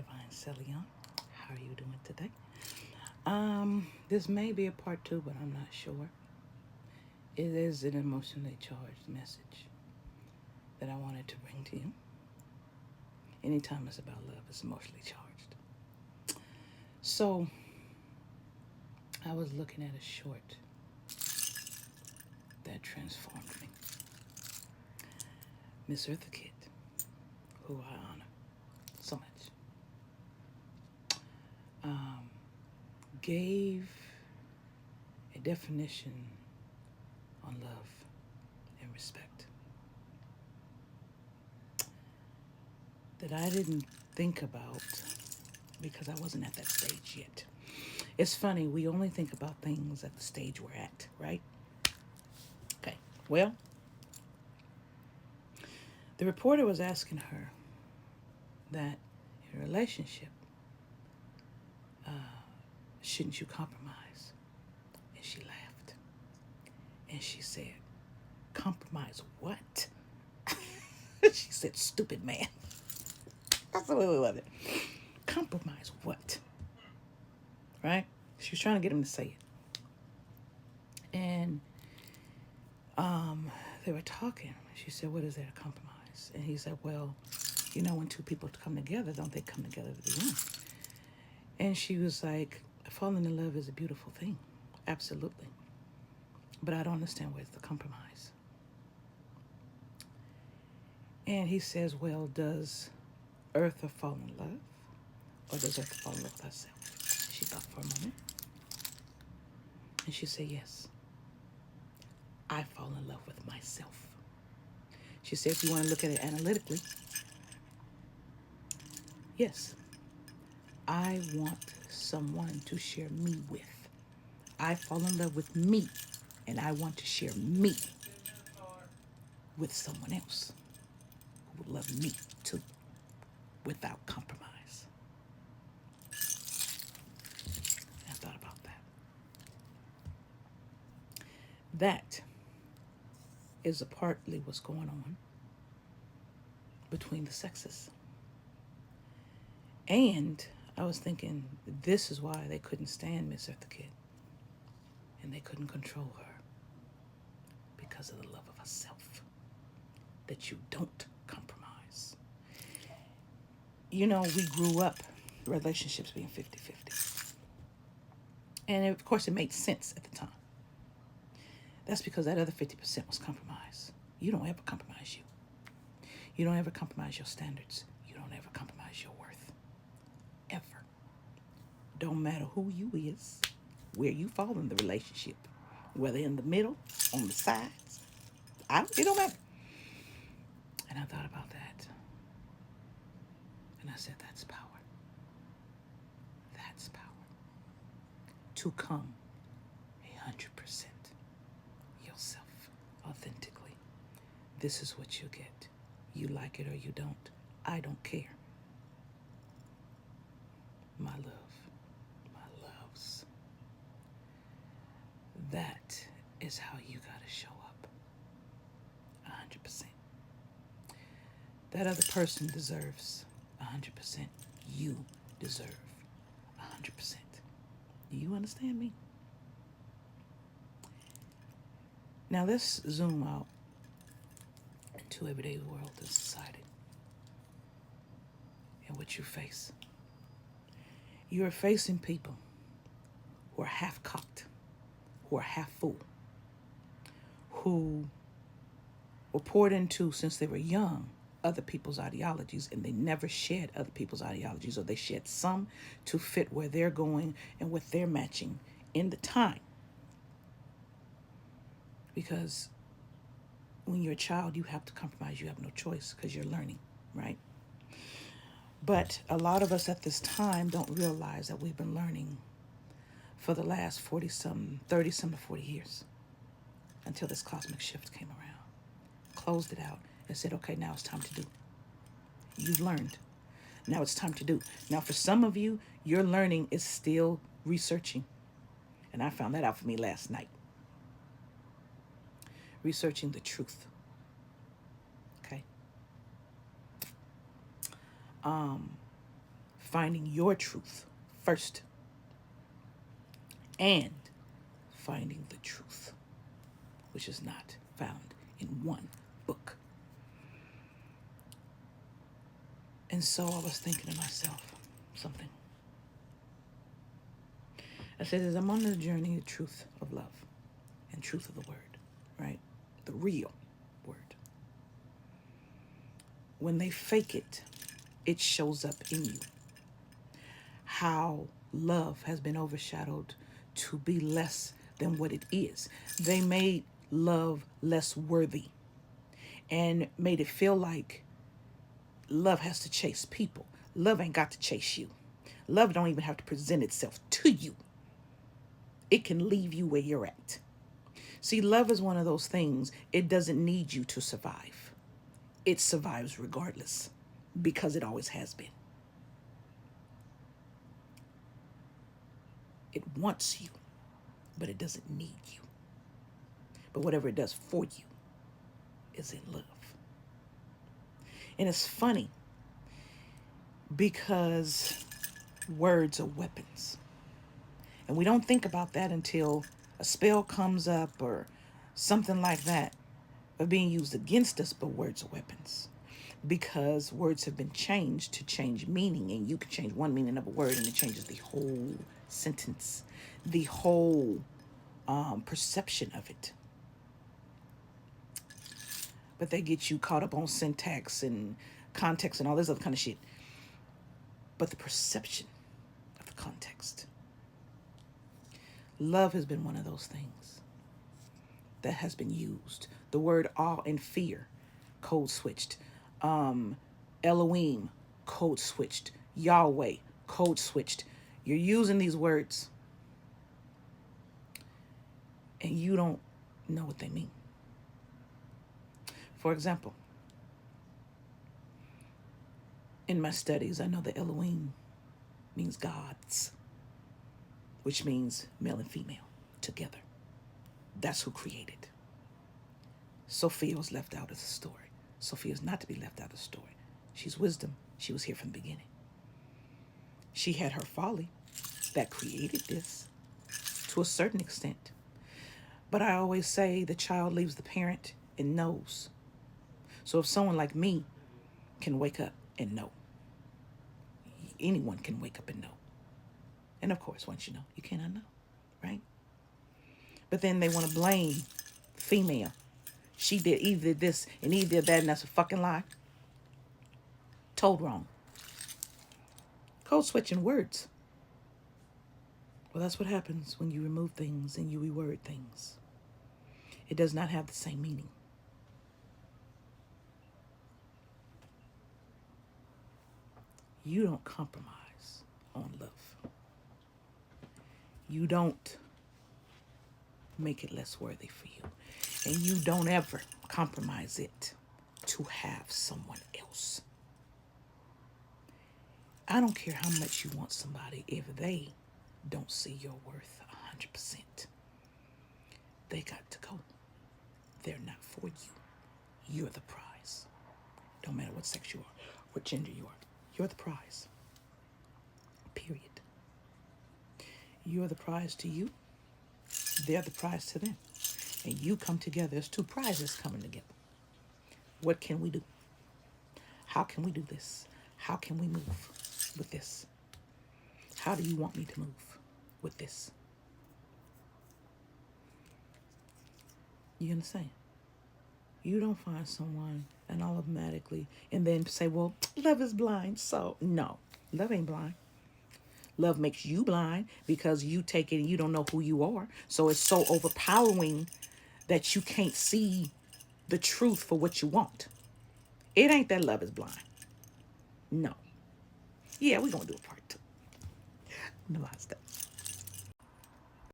Divine Celion. How are you doing today? This may be a part two, but I'm not sure. It is an emotionally charged message that I wanted to bring to you. Anytime it's about love, it's emotionally charged. So, I was looking at a short that transformed me. Miss Eartha Kitt, who I honor so much, gave a definition on love and respect that I didn't think about because I wasn't at that stage yet. It's funny, we only think about things at the stage we're at, right? Okay, well, the reporter was asking her that in a relationship, shouldn't you compromise? And she laughed. And she said, compromise what? She said, stupid man. That's the way we love it. Compromise what? Right? She was trying to get him to say it. And they were talking. She said, what is there to compromise? And he said, well, when two people come together, don't they come together to be one? And she was like, falling in love is a beautiful thing. Absolutely. But I don't understand where's the compromise. And he says, well, does Eartha fall in love? Or does Eartha fall in love with herself? She thought for a moment. And she said, yes. I fall in love with myself. She said, if you want to look at it analytically, yes. I want someone to share me with. I fall in love with me, and I want to share me with someone else who would love me too, without compromise. I thought about that. That is partly what's going on between the sexes. And I was thinking, this is why they couldn't stand Miss Eartha Kitt. And they couldn't control her. Because of the love of herself. That you don't compromise. We grew up relationships being 50-50. And of course it made sense at the time. That's because that other 50% was compromise. You don't ever compromise you. You don't ever compromise your standards. You don't ever compromise your worth. Ever. Don't matter who you is, where you fall in the relationship, whether in the middle, on the sides, it don't matter. And I thought about that. And I said, that's power. That's power. To come 100% yourself, authentically. This is what you get. You like it or you don't. I don't care. My love, my loves. That is how you gotta show up. 100%. That other person deserves 100%. You deserve 100%. Do you understand me? Now let's zoom out into everyday world and society and what you face. You are facing people who are half cocked, who are half full, who were poured into since they were young other people's ideologies, and they never shed other people's ideologies, or they shed some to fit where they're going and what they're matching in the time. Because when you're a child, you have to compromise. You have no choice because you're learning, right? But a lot of us at this time don't realize that we've been learning for the last 40-some, 30-some to 40 years until this cosmic shift came around. Closed it out and said, okay, now it's time to do. You've learned. Now it's time to do. Now for some of you, your learning is still researching. And I found that out for me last night. Researching the truth. Okay? finding your truth first and finding the truth, which is not found in one book. And so I was thinking to myself something. I said, as I'm on the journey of truth of love and truth of the word, right? The real word. When they fake it, it shows up in you. How love has been overshadowed to be less than what it is. They made love less worthy and made it feel like love has to chase people. Love ain't got to chase you. Love don't even have to present itself to you. It can leave you where you're at. See, love is one of those things, it doesn't need you to survive. It survives regardless because it always has been. It wants you, but it doesn't need you. But whatever it does for you is in love. And it's funny because words are weapons. And we don't think about that until a spell comes up or something like that are being used against us, but words are weapons. Because words have been changed to change meaning, and you can change one meaning of a word and it changes the whole sentence, the whole perception of it. But they get you caught up on syntax and context and all this other kind of shit. But the perception of the context. Love has been one of those things that has been used. The word awe and fear, code switched. Elohim, code switched. Yahweh, code switched. You're using these words and you don't know what they mean. For example, in my studies, I know that Elohim means gods, which means male and female together. That's who created. Sophia was left out of the story. Sophia is not to be left out of the story. She's wisdom. She was here from the beginning. She had her folly that created this to a certain extent. But I always say the child leaves the parent and knows. So if someone like me can wake up and know, anyone can wake up and know. And of course, once you know, you cannot know, right? But then they want to blame female. She did either this and either that, and that's a fucking lie. Told wrong. Code switching words. Well, that's what happens when you remove things and you reword things. It does not have the same meaning. You don't compromise on love. You don't make it less worthy for you. And you don't ever compromise it to have someone else. I don't care how much you want somebody if they don't see your worth 100%. They got to go. They're not for you. You're the prize. Don't matter what sex you are, what gender you are. You're the prize. Period. You're the prize to you. They're the prize to them. And you come together. There's two prizes coming together. What can we do? How can we do this? How can we move with this? How do you want me to move with this? You understand? You don't find someone and automatically and then say, well, love is blind. So no, love ain't blind. Love makes you blind because you take it and you don't know who you are. So it's so overpowering that you can't see the truth for what you want. It ain't that love is blind. No. Yeah, we're going to do a part 2. Namaste.